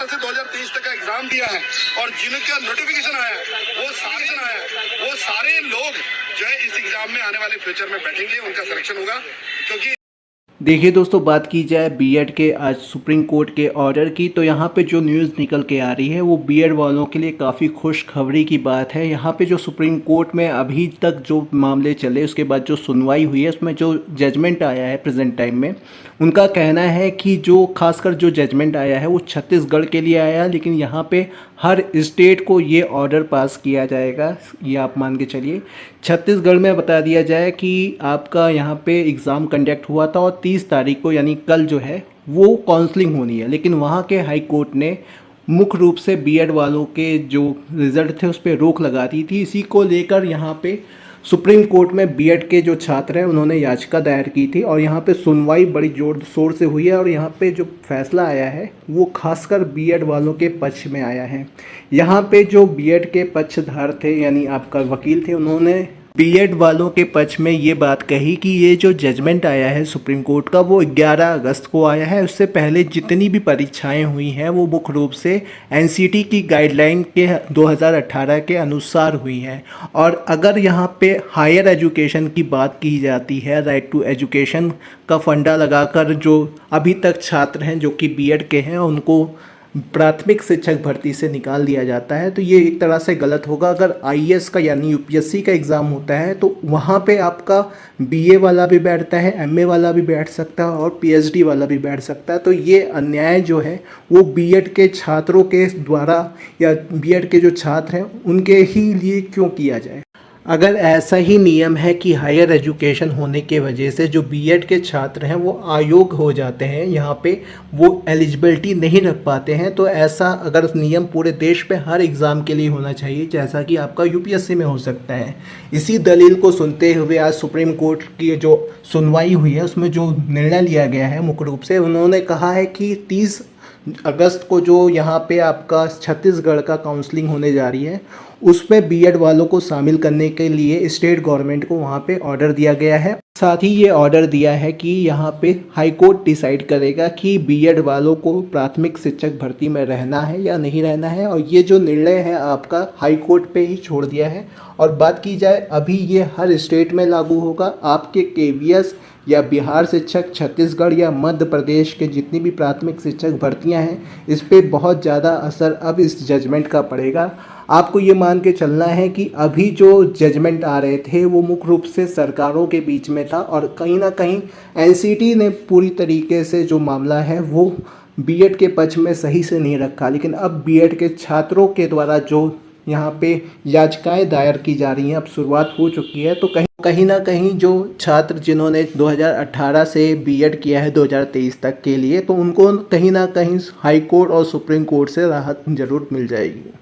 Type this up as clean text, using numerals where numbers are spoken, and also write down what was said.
से 2023 तक का एग्जाम दिया है और जिनका नोटिफिकेशन आया वो सारे लोग जो है इस एग्जाम में आने वाले फ्यूचर में बैठेंगे, उनका सिलेक्शन होगा। क्योंकि देखिए दोस्तों, बात की जाए बीएड के आज सुप्रीम कोर्ट के ऑर्डर की, तो यहाँ पे जो न्यूज़ निकल के आ रही है वो बीएड वालों के लिए काफ़ी खुशखबरी की बात है। यहाँ पे जो सुप्रीम कोर्ट में अभी तक जो मामले चले, उसके बाद जो सुनवाई हुई है, उसमें जो जजमेंट आया है प्रेजेंट टाइम में, उनका कहना है कि जो खासकर जो जजमेंट आया है वो छत्तीसगढ़ के लिए आया है, लेकिन यहाँ पे हर स्टेट को ये ऑर्डर पास किया जाएगा। ये आप मान के चलिए, छत्तीसगढ़ में बता दिया जाए कि आपका यहाँ पे एग्ज़ाम कंडक्ट हुआ था और 30 तारीख को यानी कल जो है वो काउंसलिंग होनी है, लेकिन वहाँ के हाई कोर्ट ने मुख्य रूप से बीएड वालों के जो रिज़ल्ट थे उस पर रोक लगा दी थी। इसी को लेकर यहाँ पे सुप्रीम कोर्ट में बीएड के जो छात्र हैं उन्होंने याचिका दायर की थी और यहाँ पे सुनवाई बड़ी जोर शोर से हुई है और यहाँ पे जो फैसला आया है वो खासकर बीएड वालों के पक्ष में आया है। यहाँ पे जो बीएड के पक्षधार थे यानी आपका वकील थे, उन्होंने बीएड वालों के पक्ष में ये बात कही कि ये जो जजमेंट आया है सुप्रीम कोर्ट का वो 11 अगस्त को आया है। उससे पहले जितनी भी परीक्षाएं हुई हैं वो मुख्य रूप से एनसीटी की गाइडलाइन के 2018 के अनुसार हुई हैं। और अगर यहाँ पे हायर एजुकेशन की बात की जाती है, राइट टू एजुकेशन का फंडा लगाकर जो अभी तक छात्र हैं जो कि बीएड के हैं उनको प्राथमिक शिक्षक भर्ती से निकाल दिया जाता है, तो ये एक तरह से गलत होगा। अगर आईएएस का यानी यूपीएससी का एग्ज़ाम होता है तो वहाँ पे आपका बीए वाला भी बैठता है, एमए वाला भी बैठ सकता है और पीएचडी वाला भी बैठ सकता है। तो ये अन्याय जो है वो बीएड के छात्रों के द्वारा या बीएड के जो छात्र हैं उनके ही लिए क्यों किया जाए। अगर ऐसा ही नियम है कि हायर एजुकेशन होने के वजह से जो बीएड के छात्र हैं वो अयोग्य हो जाते हैं, यहाँ पे वो एलिजिबिलिटी नहीं रख पाते हैं, तो ऐसा अगर नियम पूरे देश पे हर एग्ज़ाम के लिए होना चाहिए जैसा कि आपका यूपीएससी में हो सकता है। इसी दलील को सुनते हुए आज सुप्रीम कोर्ट की जो सुनवाई हुई है उसमें जो निर्णय लिया गया है मुख्य रूप से उन्होंने कहा है कि 30 अगस्त को जो यहाँ पे आपका छत्तीसगढ़ का काउंसलिंग होने जा रही है उसमें बीएड वालों को शामिल करने के लिए स्टेट गवर्नमेंट को वहाँ पे ऑर्डर दिया गया है। साथ ही ये ऑर्डर दिया है कि यहाँ पे हाई कोर्ट डिसाइड करेगा कि बीएड वालों को प्राथमिक शिक्षक भर्ती में रहना है या नहीं रहना है, और ये जो निर्णय है आपका हाई कोर्ट पे ही छोड़ दिया है। और बात की जाए अभी ये हर स्टेट में लागू होगा। आपके केवीएस या बिहार शिक्षक, छत्तीसगढ़ या मध्य प्रदेश के जितनी भी प्राथमिक शिक्षक भर्तियां हैं इस पर बहुत ज़्यादा असर अब इस जजमेंट का पड़ेगा। आपको ये मान के चलना है कि अभी जो जजमेंट आ रहे थे वो मुख्य रूप से सरकारों के बीच में था और कहीं ना कहीं एनसीटी ने पूरी तरीके से जो मामला है वो बीएड के पक्ष में सही से नहीं रखा, लेकिन अब बीएड के छात्रों के द्वारा जो यहाँ पे याचिकाएं दायर की जा रही हैं अब शुरुआत हो चुकी है। तो कहीं ना कहीं जो छात्र जिन्होंने 2018 से बीएड किया है 2023 तक के लिए, तो उनको कहीं ना कहीं हाई कोर्ट और सुप्रीम कोर्ट से राहत जरूर मिल जाएगी।